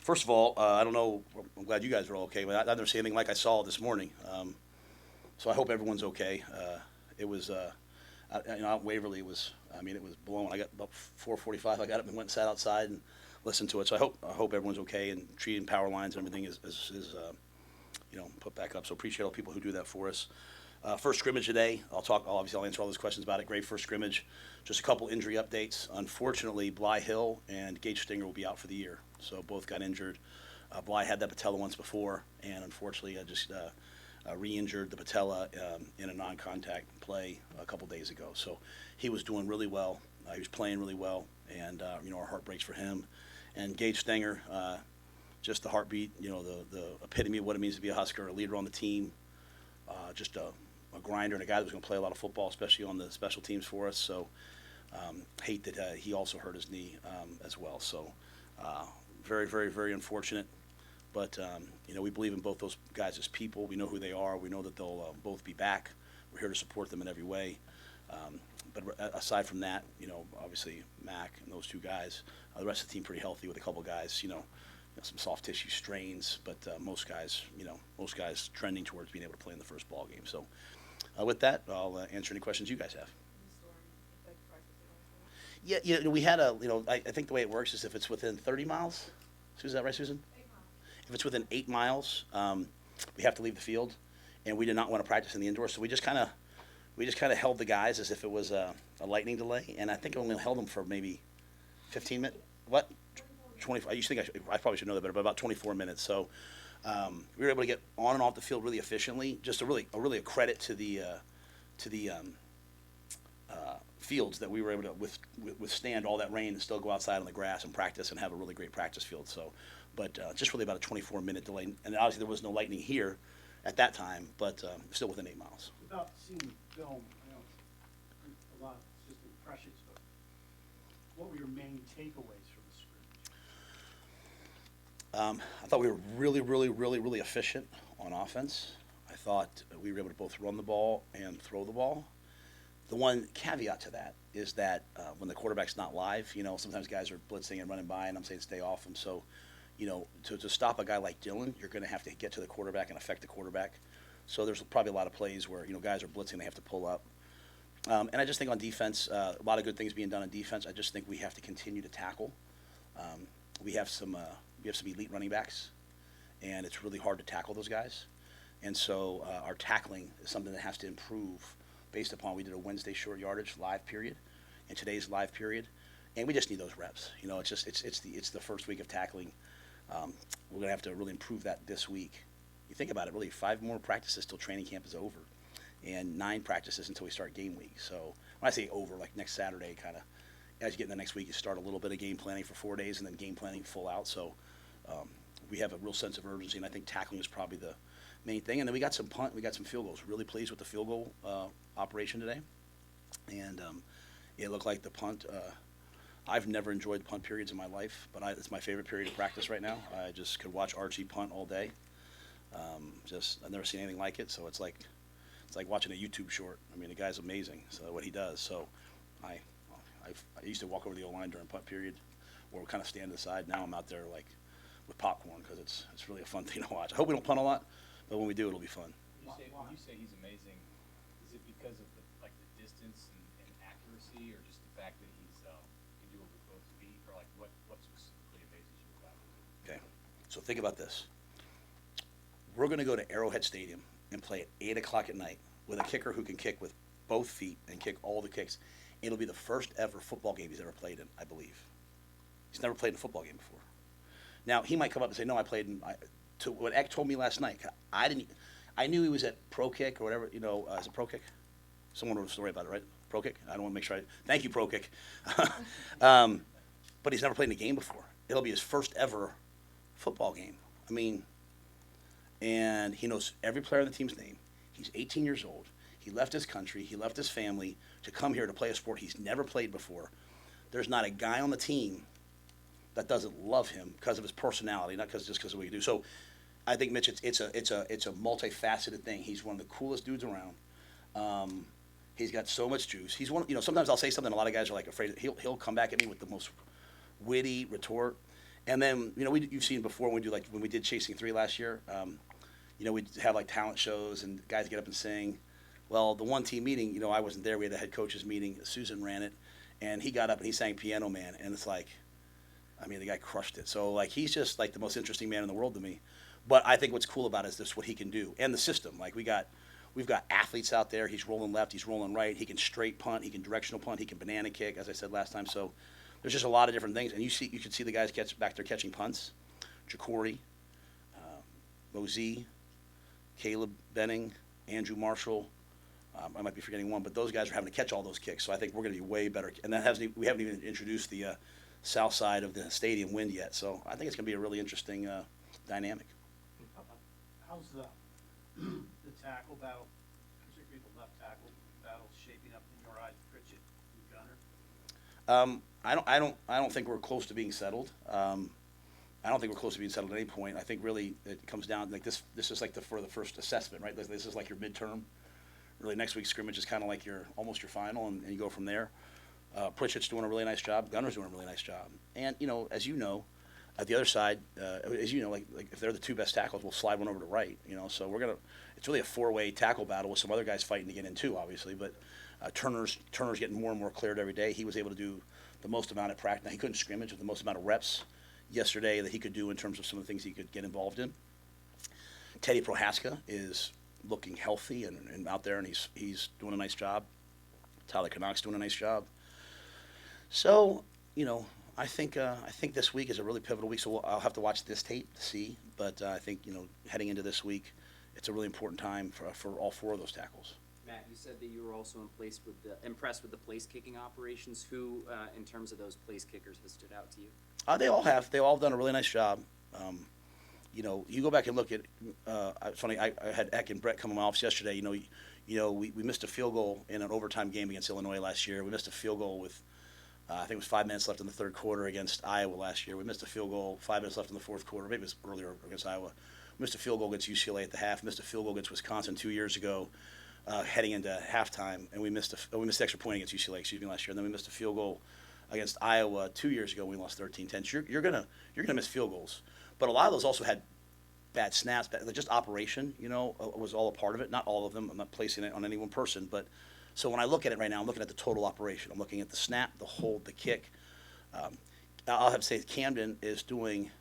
First of all, I don't know. I'm glad you guys are all okay, but I've never seen anything like I saw this morning. So I hope everyone's okay. It was, out in Waverly, it was. I mean, it was blowing. I got about 4:45. I got up and went and sat outside and listened to it. So I hope everyone's okay and treating power lines and everything is put back up. So appreciate all the people who do that for us. First scrimmage today. Obviously, I'll answer all those questions about it. Great first scrimmage. Just a couple injury updates. Unfortunately, Bly Hill and Gage Stinger will be out for the year. So both got injured. Bly had that patella once before, and unfortunately, just re-injured the patella in a non-contact play a couple days ago. So he was doing really well. He was playing really well, and our heart breaks for him. And Gage Stinger, just the heartbeat. The epitome of what it means to be a Husker, a leader on the team, just a grinder and a guy that was going to play a lot of football, especially on the special teams for us. So hate that he also hurt his knee as well. So very, very, very unfortunate. But we believe in both those guys as people. We know who they are. We know that they'll both be back. We're here to support them in every way. But aside from that, obviously Mac and those two guys, the rest of the team pretty healthy with a couple guys, some soft tissue strains, but most guys trending towards being able to play in the first ball game. So with that, I'll answer any questions you guys have. Yeah, we had I think the way it works is if it's within 30 miles. Is that right, Susan? If it's within 8 miles, we have to leave the field, and we did not want to practice in the indoors, so we just kind of held the guys as if it was a lightning delay, and I think I only held them for maybe 15 minutes. What? 20. I used to think I probably should know that better, but about 24 minutes. So we were able to get on and off the field really efficiently. Just a credit to the fields that we were able to withstand all that rain and still go outside on the grass and practice and have a really great practice field. So, but just really about a 24-minute delay, and obviously there was no lightning here at that time, but still within 8 miles. Without seeing film, I know a lot, just impressions, but what were your main takeaways from the scrimmage? I thought we were really, really, really, really efficient on offense. I thought we were able to both run the ball and throw the ball. The one caveat to that is that when the quarterback's not live, sometimes guys are blitzing and running by, and I'm saying stay off them. So, to stop a guy like Dylan, you're going to have to get to the quarterback and affect the quarterback. So there's probably a lot of plays where, guys are blitzing, they have to pull up. And I just think on defense, a lot of good things being done on defense. I just think we have to continue to tackle. We have some elite running backs, and it's really hard to tackle those guys. And so our tackling is something that has to improve based upon we did a Wednesday short yardage live period and today's live period, and we just need those reps. It's the first week of tackling. We're gonna have to really improve that this week. You think about it, really 5 more practices till training camp is over, and 9 practices until we start game week. So when I say over, like next Saturday, kind of as you get in the next week, you start a little bit of game planning for 4 days and then game planning full out. So we have a real sense of urgency, and I think tackling is probably the main thing. And then we got some punt, we got some field goals. Really pleased with the field goal operation today, and it looked like the punt. I've never enjoyed punt periods in my life, but it's my favorite period of practice right now. I just could watch Archie punt all day. I've never seen anything like it. So it's like watching a YouTube short. I mean, the guy's amazing. So what he does. So I used to walk over the O-line during punt period, or kind of stand to the side. Now I'm out there like with popcorn because it's really a fun thing to watch. I hope we don't punt a lot, but when we do, it'll be fun. When you say he's amazing, is it because of the distance and accuracy, or just the fact that he's can do it with both feet, or what specifically amazes you about him? Okay, so think about this. We're going to go to Arrowhead Stadium and play at 8 o'clock at night with a kicker who can kick with both feet and kick all the kicks. It'll be the first ever football game he's ever played in, I believe. He's never played in a football game before. Now, he might come up and say, no, I played in – to what Eck told me last night, I knew he was at Pro Kick or whatever, is it Pro Kick? Someone wrote a story about it, right? Pro Kick? I don't want to make sure thank you, Pro Kick. But he's never played in a game before. It'll be his first ever football game. I mean, and he knows every player on the team's name. He's 18 years old. He left his country. He left his family to come here to play a sport he's never played before. There's not a guy on the team that doesn't love him because of his personality, not just because of what he do. So I think, Mitch, it's a multifaceted thing. He's one of the coolest dudes around. He's got so much juice. He's one. Sometimes I'll say something. A lot of guys are like afraid. He'll come back at me with the most witty retort, And then, you've seen before when we do, like, when we did Chasing Three last year, we'd have, like, talent shows and guys get up and sing. Well, the one team meeting, I wasn't there. We had the head coaches meeting. Susan ran it, and he got up and he sang Piano Man. And it's like, the guy crushed it. So, like, he's just, like, the most interesting man in the world to me. But I think what's cool about it is just what he can do. And the system. Like, we've got athletes out there. He's rolling left. He's rolling right. He can straight punt. He can directional punt. He can banana kick, as I said last time. So there's just a lot of different things. And you can see the guys back there catching punts. Jacory, Mozee, Caleb Benning, Andrew Marshall. I might be forgetting one, but those guys are having to catch all those kicks. So I think we're going to be way better. And we haven't even introduced the south side of the stadium wind yet. So I think it's going to be a really interesting dynamic. How's the tackle battle, particularly the left tackle battle, shaping up in your eyes, Pritchett and Gunner? I don't think we're close to being settled. I don't think we're close to being settled at any point. I think really it comes down like this. This is like for the first assessment, right? This is like your midterm. Really, next week's scrimmage is kind of like almost your final, and you go from there. Pritchett's doing a really nice job. Gunner's doing a really nice job. And as you know, at the other side, like if they're the two best tackles, we'll slide one over to right. So it's really a four-way tackle battle with some other guys fighting to get in too, obviously. But Turner's getting more and more cleared every day. He was able to do the most amount of practice. Now, he couldn't scrimmage with the most amount of reps yesterday that he could do in terms of some of the things he could get involved in. Teddy Prohaska is looking healthy and out there, and he's doing a nice job. Tyler Canuck's doing a nice job. So, I think this week is a really pivotal week. So I'll have to watch this tape to see. But I think heading into this week, it's a really important time for all four of those tackles. Matt, you said that you were also impressed with the place kicking operations. Who, in terms of those place kickers, has stood out to you? They all have. They all done a really nice job. You go back and look at. It's funny. I had Eck and Brett come in my office yesterday. We missed a field goal in an overtime game against Illinois last year. We missed a field goal with, I think it was 5 minutes left in the third quarter against Iowa last year. We missed a field goal 5 minutes left in the fourth quarter. Maybe it was earlier against Iowa. We missed a field goal against UCLA at the half. Missed a field goal against Wisconsin 2 years ago, heading into halftime, and we missed the extra point against UCLA. Last year, and then we missed a field goal against Iowa 2 years ago. We lost 13-10. So you're gonna miss field goals, but a lot of those also had bad snaps. Just operation, was all a part of it. Not all of them. I'm not placing it on any one person, but so when I look at it right now, I'm looking at the total operation. I'm looking at the snap, the hold, the kick. I'll have to say Camden's doing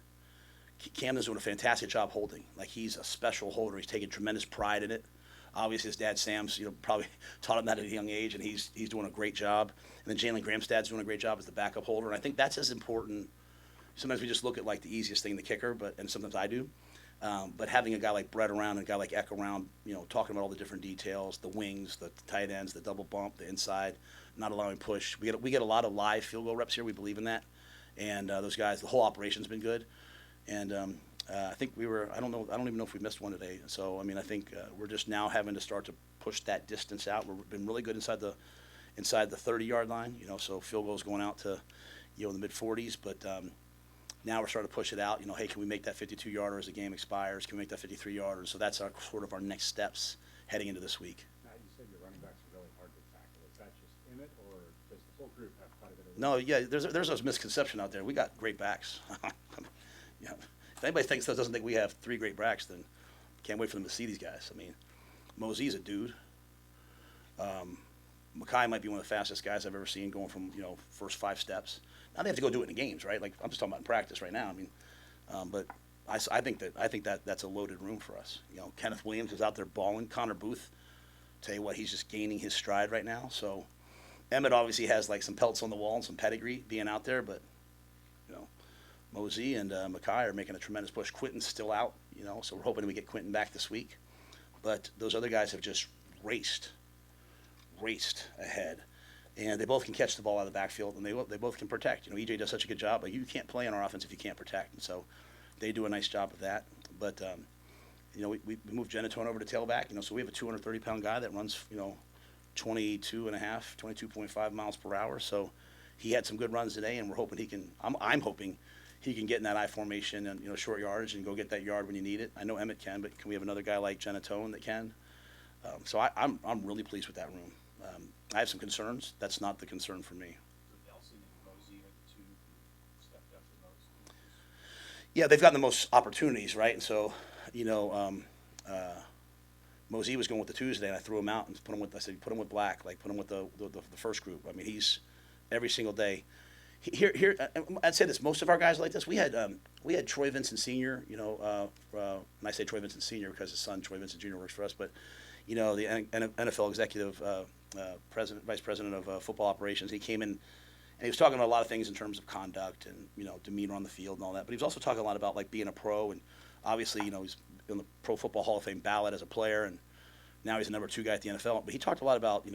a fantastic job holding. Like, he's a special holder. He's taking tremendous pride in it. Obviously, his dad Sam's, probably taught him that at a young age, and he's doing a great job. And then Jalen Gramstad's doing a great job as the backup holder. And I think that's as important. Sometimes we just look at like the easiest thing, the kicker, and sometimes I do. But having a guy like Brett around and a guy like Eck around, talking about all the different details, the wings, the tight ends, the double bump, the inside, not allowing push. We get a lot of live field goal reps here. We believe in that, and those guys, the whole operation's been good. And I think I don't even know if we missed one today. So I think we're just now having to start to push that distance out. We've been really good inside the 30-yard line. So field goals going out to the mid 40s, but. Now we're starting to push it out. Hey, can we make that 52-yarder as the game expires? Can we make that 53-yarder? So that's sort of our next steps heading into this week. Matt, you said your running backs are really hard to tackle. Is that just in it, or does the whole group have quite a bit of? No, yeah, there's a misconception out there. We got great backs. If anybody doesn't think we have three great backs, then can't wait for them to see these guys. Mozee's a dude. Mekhi might be one of the fastest guys I've ever seen going from first 5 steps. Now they have to go do it in the games, right? Like, I'm just talking about in practice right now. But I think that's a loaded room for us. Kenneth Williams is out there balling. Connor Booth, tell you what, he's just gaining his stride right now. So Emmett obviously has like some pelts on the wall and some pedigree being out there, but Mozee and Mekhi are making a tremendous push. Kwinten's still out, so we're hoping we get Kwinten back this week. But those other guys have just raced ahead. And they both can catch the ball out of the backfield, and they both can protect. EJ does such a good job, but you can't play on our offense if you can't protect. And so they do a nice job of that. But, we moved Genatone over to tailback. So we have a 230-pound guy that runs, 22.5 miles per hour. So he had some good runs today, and we're hoping he can I'm hoping he can get in that I formation and, short yardage and go get that yard when you need it. I know Emmett can, but can we have another guy like Genatone that can? So I'm really pleased with that room. I have some concerns. That's not the concern for me. So Nelson and Mozee are the two who stepped up the most. Yeah, they've gotten the most opportunities, right? And so, Mozee was going with the Tuesday, and I threw him out and I said, put him with Black, like put him with the first group. I mean, he's every single day. Here, I'd say this: most of our guys are like this. We had Troy Vincent Sr. And I say Troy Vincent Sr. because his son Troy Vincent Jr. works for us, but the NFL executive vice president of football operations. He came in and he was talking about a lot of things in terms of conduct and demeanor on the field and all that. But he was also talking a lot about like being a pro, and obviously he's in the Pro Football Hall of Fame ballot as a player, and now he's the number 2 guy at the NFL. But he talked a lot about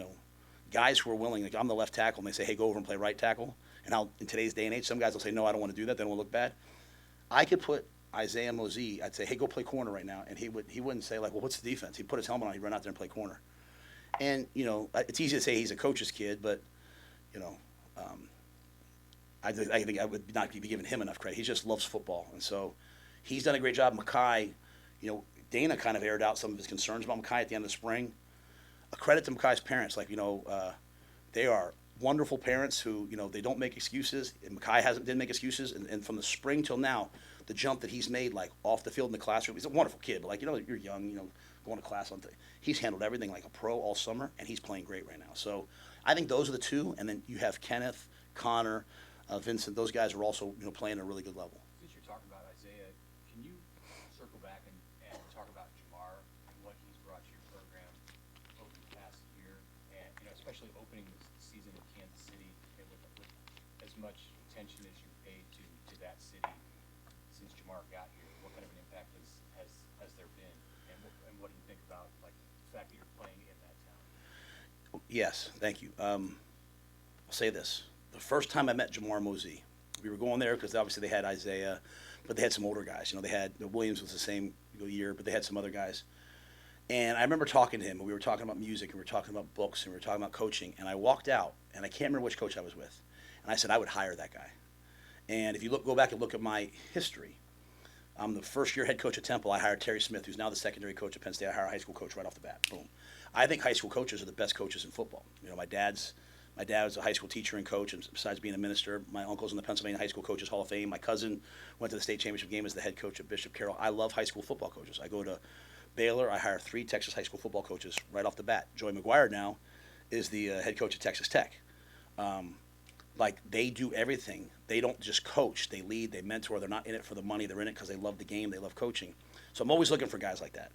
guys who are willing. Like I'm the left tackle, and they say, hey, go over and play right tackle. And how in today's day and age, some guys will say, no, I don't want to do that. They don't look bad. I could put Isaiah Mozee. I'd say, hey, go play corner right now, and he wouldn't say like, well, what's the defense? He'd put his helmet on, he'd run out there and play corner. And it's easy to say he's a coach's kid, but I think I would not be giving him enough credit. He just loves football, and so he's done a great job. Mekhi, Dana kind of aired out some of his concerns about Mekhi at the end of the spring. A credit to Mekhi's parents, they are wonderful parents who they don't make excuses. And Mekhi didn't make excuses, and from the spring till now, the jump that he's made like off the field in the classroom. He's a wonderful kid, but you're young, going to class he's handled everything like a pro all summer, and he's playing great right now. So I think those are the two, and then you have Kenneth, Connor, Vincent. Those guys are also playing at a really good level. Since you're talking about Isaiah, can you circle back and talk about Jamar and what he's brought to your program over the past year, and especially opening the season in Kansas City with as much attention as you paid to that city since Jamar got here? What kind of an impact has there been, and what do you think about like the fact that you're playing in that town? Yes, thank you. I'll say this. The first time I met Jamar Mozee, we were going there because obviously they had Isaiah, but they had some older guys. They had Williams was the same year, but they had some other guys. And I remember talking to him, and we were talking about music, and we were talking about books, and we were talking about coaching. And I walked out, and I can't remember which coach I was with. And I said, I would hire that guy. And if you go back and look at my history, I'm the first-year head coach at Temple. I hired Terry Smith, who's now the secondary coach at Penn State. I hired a high school coach right off the bat. Boom. I think high school coaches are the best coaches in football. My dad was a high school teacher and coach, and besides being a minister, my uncle's in the Pennsylvania High School Coaches Hall of Fame. My cousin went to the state championship game as the head coach at Bishop Carroll. I love high school football coaches. I go to Baylor. I hire 3 Texas high school football coaches right off the bat. Joey McGuire now is the head coach at Texas Tech. They do everything. They don't just coach. They lead. They mentor. They're not in it for the money. They're in it because they love the game. They love coaching. So I'm always looking for guys like that.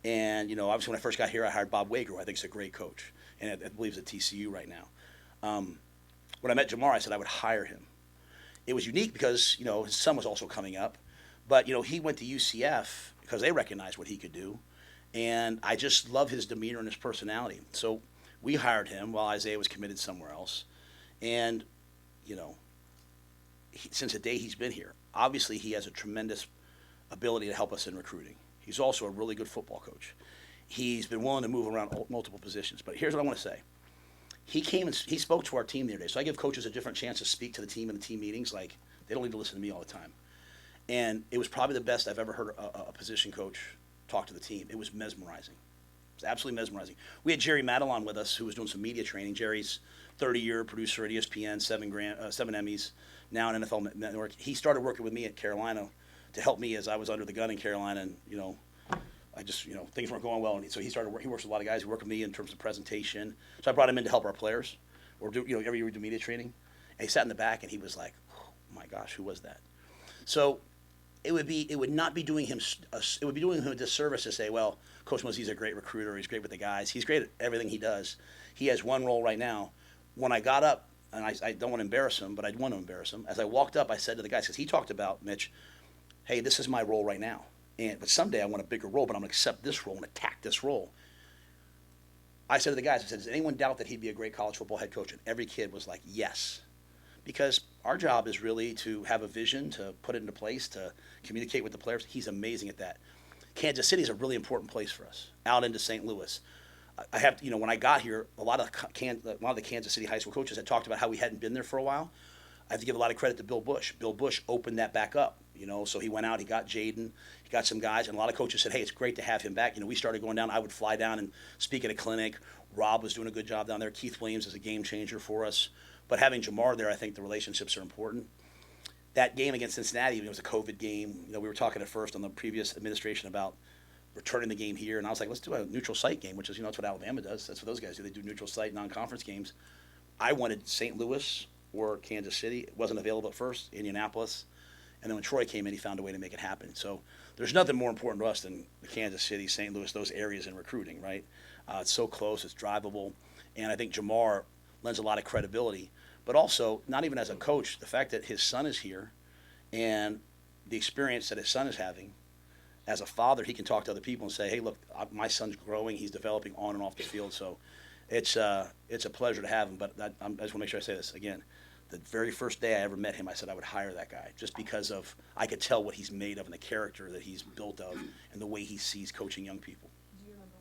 And, obviously when I first got here, I hired Bob Wager, who I think is a great coach, and I believe he's at TCU right now. When I met Jamar, I said I would hire him. It was unique because, his son was also coming up. But, he went to UCF because they recognized what he could do. And I just love his demeanor and his personality. So we hired him while Isaiah was committed somewhere else. And, since the day he's been here, obviously he has a tremendous ability to help us in recruiting. He's also a really good football coach. He's been willing to move around multiple positions. But here's what I want to say. He came and he spoke to our team the other day. So I give coaches a different chance to speak to the team in the team meetings. They don't need to listen to me all the time. And it was probably the best I've ever heard a position coach talk to the team. It was mesmerizing. It was absolutely mesmerizing. We had Jerry Madelon with us, who was doing some media training. Jerry's 30-year producer at ESPN, 7 Emmys, now an NFL network. He started working with me at Carolina to help me as I was under the gun in Carolina, and I just things weren't going well, and so he works with a lot of guys who work with me in terms of presentation. So I brought him in to help our players, or do every year we do media training, and he sat in the back and he was like, oh my gosh, who was that? So it would not be doing him a disservice to say, well, Coach Mozee's a great recruiter, he's great with the guys, he's great at everything he does. He has one role right now. When I got up, and I don't want to embarrass him, but I want to embarrass him. As I walked up, I said to the guys, because he talked about, Mitch, hey, this is my role right now. But someday I want a bigger role, but I'm going to accept this role and attack this role. I said to the guys, I said, does anyone doubt that he'd be a great college football head coach? And every kid was like, yes. Because our job is really to have a vision, to put it into place, to communicate with the players. He's amazing at that. Kansas City is a really important place for us, out into St. Louis. I have, when I got here, a lot of the Kansas City high school coaches had talked about how we hadn't been there for a while. I have to give a lot of credit to Bill Bush. Bill Bush opened that back up, so he went out, he got Jaden, he got some guys, and a lot of coaches said, hey, it's great to have him back. We started going down. I would fly down and speak at a clinic. Rob was doing a good job down there. Keith Williams is a game changer for us. But having Jamar there, I think the relationships are important. that game against Cincinnati, it was a COVID game. We were talking at first on the previous administration about returning the game here, and I was like, let's do a neutral site game, which is, that's what Alabama does. That's what those guys do. They do neutral site non-conference games. I wanted St. Louis or Kansas City. It wasn't available at first, Indianapolis. And then when Troy came in, he found a way to make it happen. So there's nothing more important to us than Kansas City, St. Louis, those areas in recruiting, right? It's so close, it's drivable. And I think Jamar lends a lot of credibility. But also, not even as a coach, the fact that his son is here and the experience that his son is having, as a father, he can talk to other people and say, hey, look, my son's growing. He's developing on and off the field. So it's a pleasure to have him. But I just want to make sure I say this again. The very first day I ever met him, I said I would hire that guy just because of I could tell what he's made of and the character that he's built of and the way he sees coaching young people. Do you remember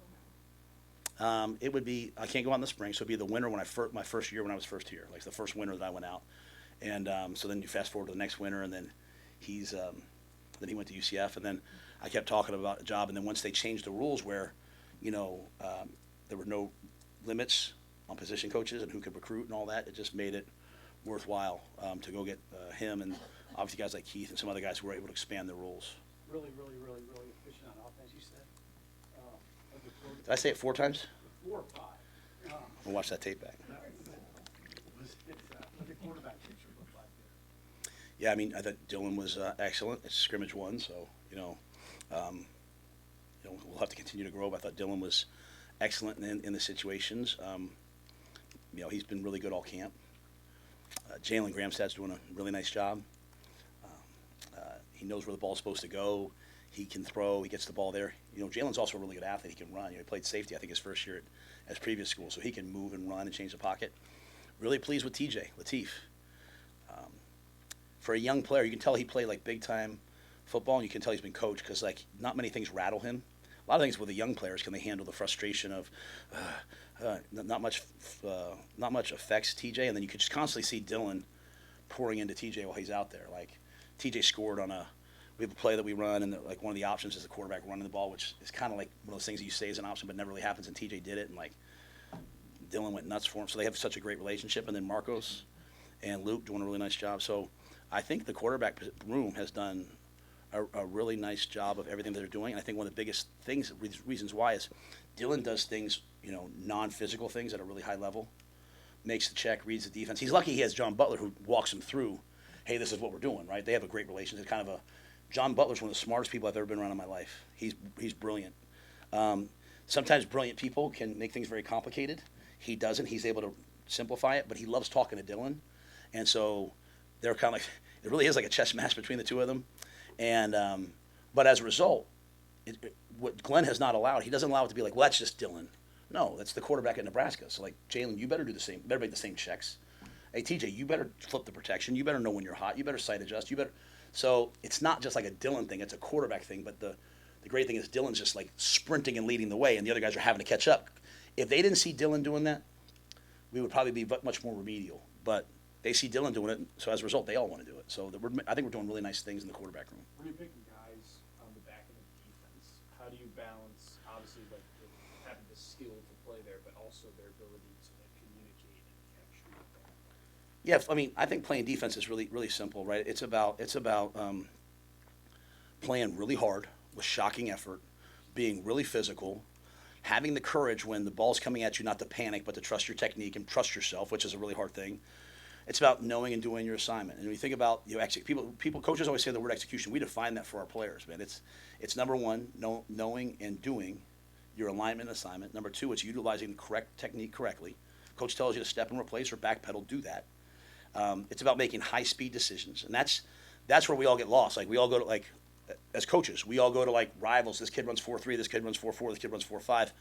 when that was? It would be, I can't go out in the spring, so it would be the winter when my first year when I was first here, like the first winter that I went out. And so then you fast forward to the next winter, and then then he went to UCF, and then I kept talking about a job, and then once they changed the rules where, there were no limits on position coaches and who could recruit and all that, it just made it worthwhile to go get him and obviously guys like Keith and some other guys who were able to expand the rules. Really efficient on offense, you said. Of the quarter- Did I say it 4 times? 4 or 5. We'll watch that tape back. What the quarterback picture looked like there. Yeah, I mean, I thought Dylan was excellent. It's scrimmage 1, so we'll have to continue to grow. But I thought Dylan was excellent in the situations. He's been really good all camp. Jalen Gramstad's doing a really nice job. He knows where the ball's supposed to go. He can throw. He gets the ball there. Jalen's also a really good athlete. He can run. He played safety, I think, his first year at his previous school, so he can move and run and change the pocket. Really pleased with TJ Lateef. For a young player, you can tell he played like big-time football, and you can tell he's been coached because not many things rattle him. A lot of things with the young players, can they handle the frustration of not much affects TJ, and then you could just constantly see Dylan pouring into TJ while he's out there. Like TJ scored on we have a play that we run, and one of the options is the quarterback running the ball, which is kind of like one of those things that you say is an option but never really happens, and TJ did it, and Dylan went nuts for him. So they have such a great relationship, and then Marcos and Luke doing a really nice job. So I think the quarterback room has done a really nice job of everything that they're doing. And I think one of the biggest reasons why is Dylan does things, non-physical things at a really high level, makes the check, reads the defense. He's lucky he has John Butler who walks him through, hey, this is what we're doing, right? They have a great relationship. John Butler's one of the smartest people I've ever been around in my life. He's brilliant. Sometimes brilliant people can make things very complicated. He doesn't. He's able to simplify it, but he loves talking to Dylan. And so they're kind of it really is like a chess match between the two of them. And but as a result, what Glenn has not allowed, he doesn't allow it to be well, that's just Dylan. No, that's the quarterback at Nebraska. So Jalen, you better do the same. Better make the same checks. Hey, TJ, you better flip the protection. You better know when you're hot. You better sight adjust. So it's not just like a Dylan thing. It's a quarterback thing. But the great thing is Dylan's just sprinting and leading the way, and the other guys are having to catch up. If they didn't see Dylan doing that, we would probably be much more remedial. But they see Dylan doing it, so as a result, they all want to do it. So I think we're doing really nice things in the quarterback room. When you're picking guys on the back end of the defense, how do you balance, obviously, having the skill to play there, but also their ability to communicate and chemistry with that? Yeah, I mean, I think playing defense is really, really simple, right? It's about playing really hard with shocking effort, being really physical, having the courage when the ball's coming at you not to panic, but to trust your technique and trust yourself, which is a really hard thing. It's about knowing and doing your assignment. And when you think about coaches always say the word execution. We define that for our players, man. It's number one, knowing and doing your alignment and assignment. Number two, it's utilizing the correct technique correctly. Coach tells you to step and replace or backpedal, do that. It's about making high-speed decisions, and that's where we all get lost. We all go to as coaches, we all go to rivals. This kid runs 4.3, this kid runs 4.4, this kid runs 4.5.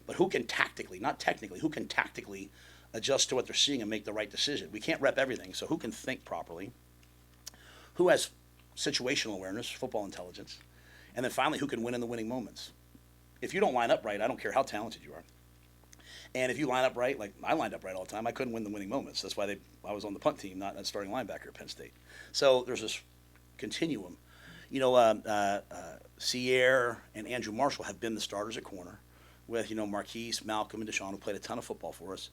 But who can tactically, not technically, who can tactically adjust to what they're seeing and make the right decision? We can't rep everything, so who can think properly? Who has situational awareness, football intelligence? And then finally, who can win in the winning moments? If you don't line up right, I don't care how talented you are. And if you line up right, I lined up right all the time, I couldn't win the winning moments. That's why I was on the punt team, not a starting linebacker at Penn State. So there's this continuum. Sierre and Andrew Marshall have been the starters at corner with, Marquise, Malcolm, and Deshaun, who played a ton of football for us.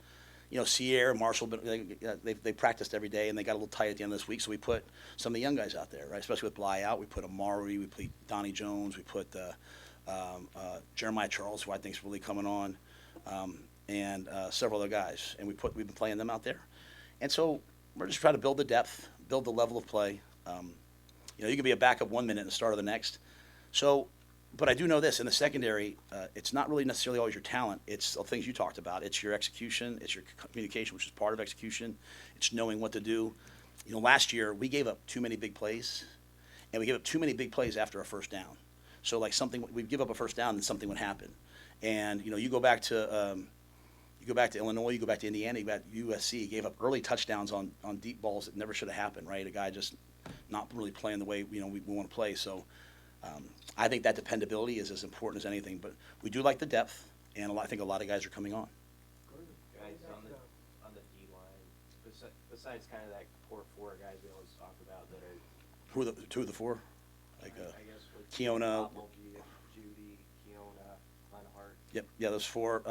Sierra, Marshall, but they practiced every day, and they got a little tight at the end of this week. So we put some of the young guys out there, right? Especially with Bly out, we put Amari, we put Donnie Jones, we put Jeremiah Charles, who I think is really coming on, and several other guys, and we've been playing them out there, and so we're just trying to build the depth, build the level of play. You can be a backup 1 minute and the start of the next. So, but I do know this, in the secondary, it's not really necessarily always your talent. It's the things you talked about. It's your execution. It's your communication, which is part of execution. It's knowing what to do. Last year, we gave up too many big plays, and we gave up too many big plays after a first down. So, like we'd give up a first down and something would happen. And, you go back to Illinois, you go back to Indiana, you go back to USC, gave up early touchdowns on deep balls that never should have happened, right? A guy just not really playing the way, we want to play. So, I think that dependability is as important as anything, but we do like the depth, and I think a lot of guys are coming on. Guys on the D line, besides kind of that core four guys we always talk about that are. Who are the two of the four? Like I guess with Keona. Judy, Keona, Lenhart. Yep, yeah, those four.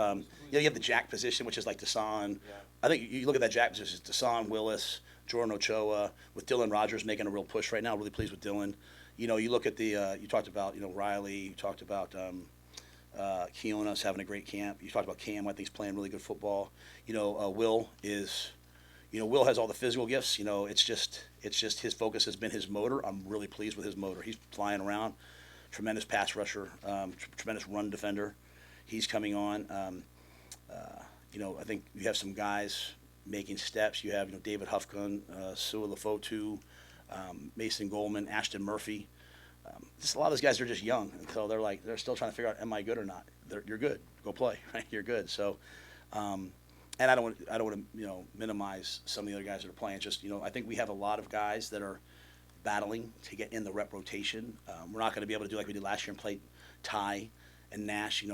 You have the jack position, which is like Desan. Yeah. I think you look at that jack position, it's Desan, Willis, Jordan Ochoa, with Dylan Rogers making a real push right now. Really pleased with Dylan. You look at you talked about, Riley, you talked about Keona's having a great camp. You talked about Cam, I think he's playing really good football. Will is, Will has all the physical gifts. It's just his focus has been his motor. I'm really pleased with his motor. He's flying around, tremendous pass rusher, tremendous run defender. He's coming on. I think you have some guys making steps. You have, David Hufgun, Sua Lafotu, Mason Goldman, Ashton Murphy. Just a lot of those guys are just young until they're still trying to figure out, am I good or not? You're good. Go play. Right? You're good. So, and I don't want to minimize some of the other guys that are playing. Just I think we have a lot of guys that are battling to get in the rep rotation. We're not going to be able to do like we did last year and play Ty and Nash.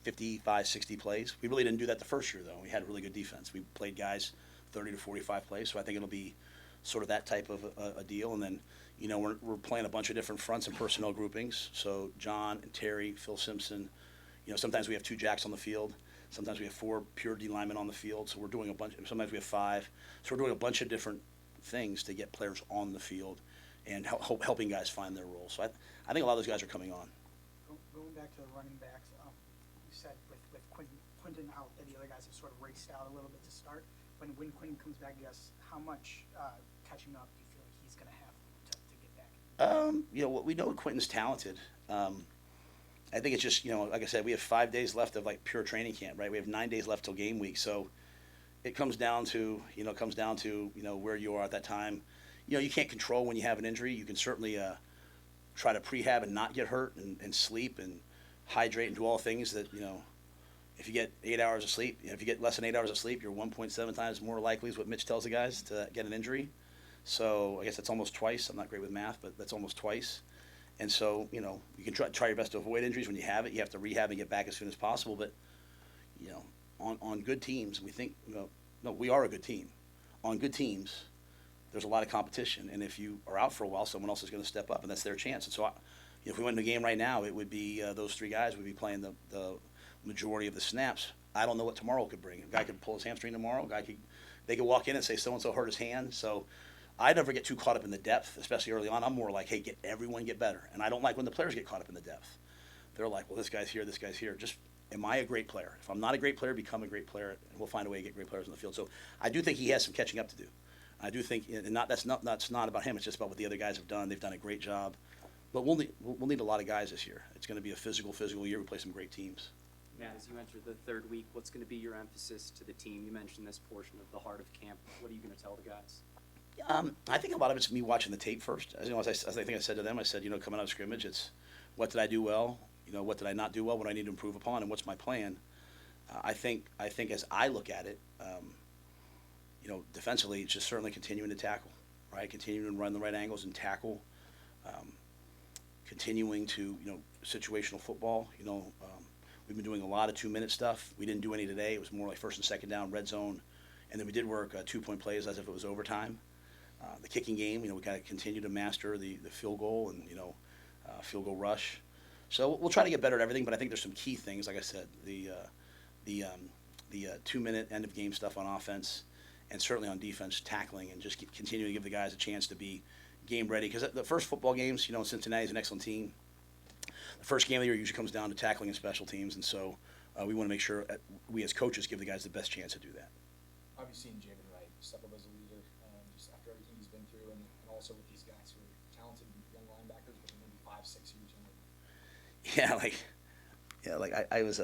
55, 60 plays. We really didn't do that the first year though. We had really good defense. We played guys 30 to 45 plays. So I think it'll be sort of that type of a deal. And then, we're playing a bunch of different fronts and personnel groupings. So John and Terry, Phil Simpson, sometimes we have 2 jacks on the field. Sometimes we have 4 pure D linemen on the field. So we're doing a bunch. Sometimes we have 5. So we're doing a bunch of different things to get players on the field and helping guys find their roles. So I think a lot of those guys are coming on. Going back to the running backs, you said with Kwinten out, that the other guys have sort of raced out a little bit to start. When Kwinten comes back, how much catching up do you feel like he's going to have to get back? We know Quinton's talented. I think it's just, like I said, we have 5 days left of like pure training camp, right? We have 9 days left till game week. So it comes down to, where you are at that time. You can't control when you have an injury. You can certainly try to prehab and not get hurt and sleep and hydrate and do all things that, if you get 8 hours of sleep, if you get less than 8 hours of sleep, you're 1.7 times more likely is what Mitch tells the guys to get an injury. So I guess that's almost twice. I'm not great with math, but that's almost twice. And so, you can try your best to avoid injuries. When you have it, you have to rehab and get back as soon as possible. But, on good teams, we think, we are a good team. On good teams, there's a lot of competition. And if you are out for a while, someone else is going to step up, and that's their chance. And so if we went into a game right now, it would be those 3 guys would be playing the majority of the snaps. I don't know what tomorrow could bring. A guy could pull his hamstring tomorrow. They could walk in and say so-and-so hurt his hand. So I never get too caught up in the depth, especially early on. I'm more like, hey, everyone get better. And I don't like when the players get caught up in the depth. They're like, well, this guy's here, this guy's here. Just, am I a great player? If I'm not a great player, become a great player, and we'll find a way to get great players on the field. So I do think he has some catching up to do. I do think, and that's not about him. It's just about what the other guys have done. They've done a great job. But we'll need a lot of guys this year. It's going to be a physical year. We play some great teams. Matt, as you enter the 3rd week, what's going to be your emphasis to the team? You mentioned this portion of the heart of camp. What are you going to tell the guys? I think a lot of it's me watching the tape first. As I think I said to them, I said, coming out of scrimmage, it's what did I do well? What did I not do well? What do I need to improve upon? And what's my plan? I think as I look at it, defensively, it's just certainly continuing to tackle, right? Continuing to run the right angles and tackle. Continuing to, situational football. We've been doing a lot of 2-minute stuff. We didn't do any today. It was more like 1st and 2nd down, red zone. And then we did work 2-point plays as if it was overtime. The kicking game, we got to continue to master the field goal and, field goal rush. So we'll try to get better at everything, but I think there's some key things, like I said, the the 2-minute end of game stuff on offense, and certainly on defense, tackling, and just continue to give the guys a chance to be game ready. Because the first football games, Cincinnati's an excellent team. The first game of the year usually comes down to tackling and special teams, and so we want to make sure we as coaches give the guys the best chance to do that. How have you seen Javin Wright step up as a leader, just after everything he's been through, and also with these guys who are talented young linebackers, but maybe 5-6 years younger? I was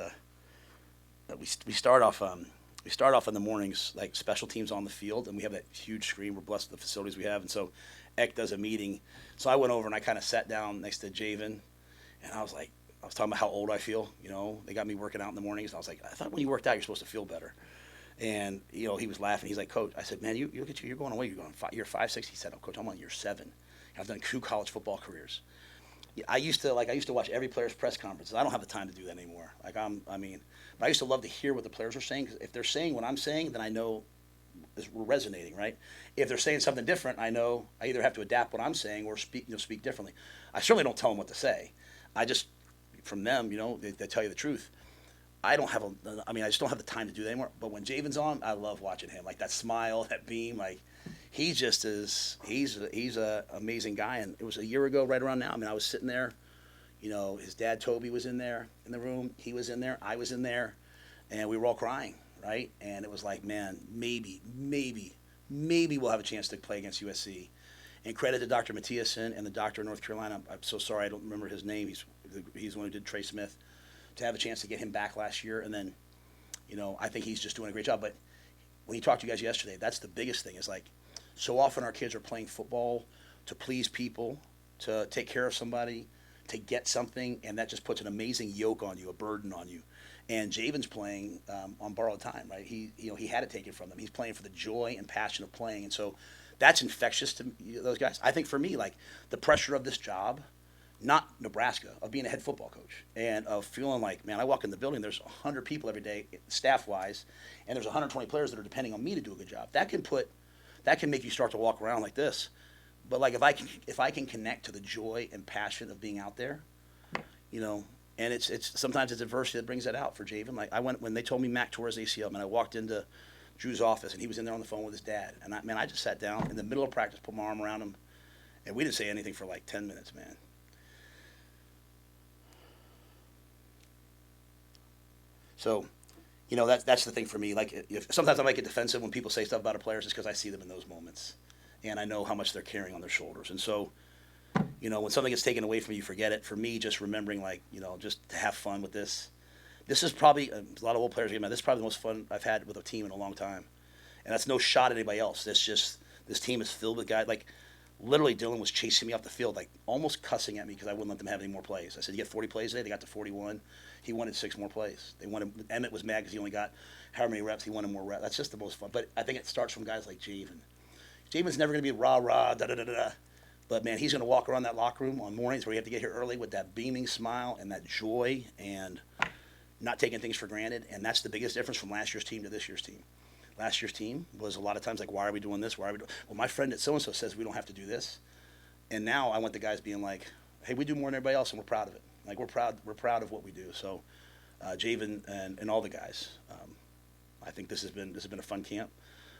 we start off in the mornings like special teams on the field, and we have that huge screen. We're blessed with the facilities we have, and so Eck does a meeting. So I went over and I kind of sat down next to Javin, and I was talking about how old I feel. They got me working out in the mornings. And I was like, I thought when you worked out, you're supposed to feel better. And he was laughing. He's like, Coach, I said, man, you look at you. You're going away. You're 5'6". He said, oh, Coach, I'm on year 7. I've done 2 college football careers. I used to watch every player's press conferences. I don't have the time to do that anymore. But I used to love to hear what the players are saying. 'Cause if they're saying what I'm saying, then I know we're resonating, right? If they're saying something different, I know I either have to adapt what I'm saying or speak differently. I certainly don't tell them what to say. I just, from them, they tell you the truth. I just don't have the time to do that anymore. But when Javin's on, I love watching him. Like that smile, that beam, he's a amazing guy. And it was a year ago, right around now. I was sitting there, his dad Toby was in there in the room. He was in there. I was in there, and we were all crying, right? And it was like, man, maybe we'll have a chance to play against USC. And credit to Dr. Mathiasen and the doctor in North Carolina. I'm so sorry I don't remember his name. He's the one who did Trey Smith. To have a chance to get him back last year, and then, I think he's just doing a great job. But when you talked to you guys yesterday, that's the biggest thing. Is so often our kids are playing football to please people, to take care of somebody, to get something, and that just puts an amazing yoke on you, a burden on you. And Javin's playing on borrowed time, right? He had to take it from them. He's playing for the joy and passion of playing, and so that's infectious to those guys. I think for me, the pressure of this job. Not Nebraska, of being a head football coach and of feeling like, man, I walk in the building, there's 100 people every day, staff-wise, and there's 120 players that are depending on me to do a good job. That can make you start to walk around like this. But if I can connect to the joy and passion of being out there, and it's sometimes it's adversity that brings that out for Javin. When they told me Mac tore his ACL, I walked into Drew's office and he was in there on the phone with his dad, and I just sat down in the middle of practice, put my arm around him, and we didn't say anything for 10 minutes, man. So, that's the thing for me. Sometimes I might get defensive when people say stuff about our players just because I see them in those moments. And I know how much they're carrying on their shoulders. And so, when something gets taken away from you, forget it. For me, just remembering, just to have fun with this. This is probably, a lot of old players get mad, this is probably the most fun I've had with a team in a long time. And that's no shot at anybody else. This team is filled with guys. Literally, Dylan was chasing me off the field, almost cussing at me because I wouldn't let them have any more plays. I said, you get 40 plays today? They got to 41. He wanted 6 more plays. Emmett was mad because he only got however many reps. He wanted more reps. That's just the most fun. But I think it starts from guys like Javin. Javin's never going to be rah-rah, da-da-da-da. But, man, he's going to walk around that locker room on mornings where you have to get here early with that beaming smile and that joy and not taking things for granted. And that's the biggest difference from last year's team to this year's team. Last year's team was a lot of times why are we doing this? Why are we doing? Well, my friend at so-and-so says we don't have to do this. And now I want the guys being like, hey, we do more than everybody else, and we're proud of it. We're proud of what we do. So, Javin and all the guys, I think this has been a fun camp.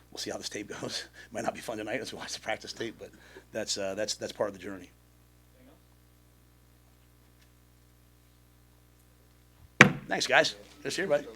We'll see how this tape goes. It might not be fun tonight as we watch the practice tape, but that's part of the journey. Thanks, guys. Just here, buddy.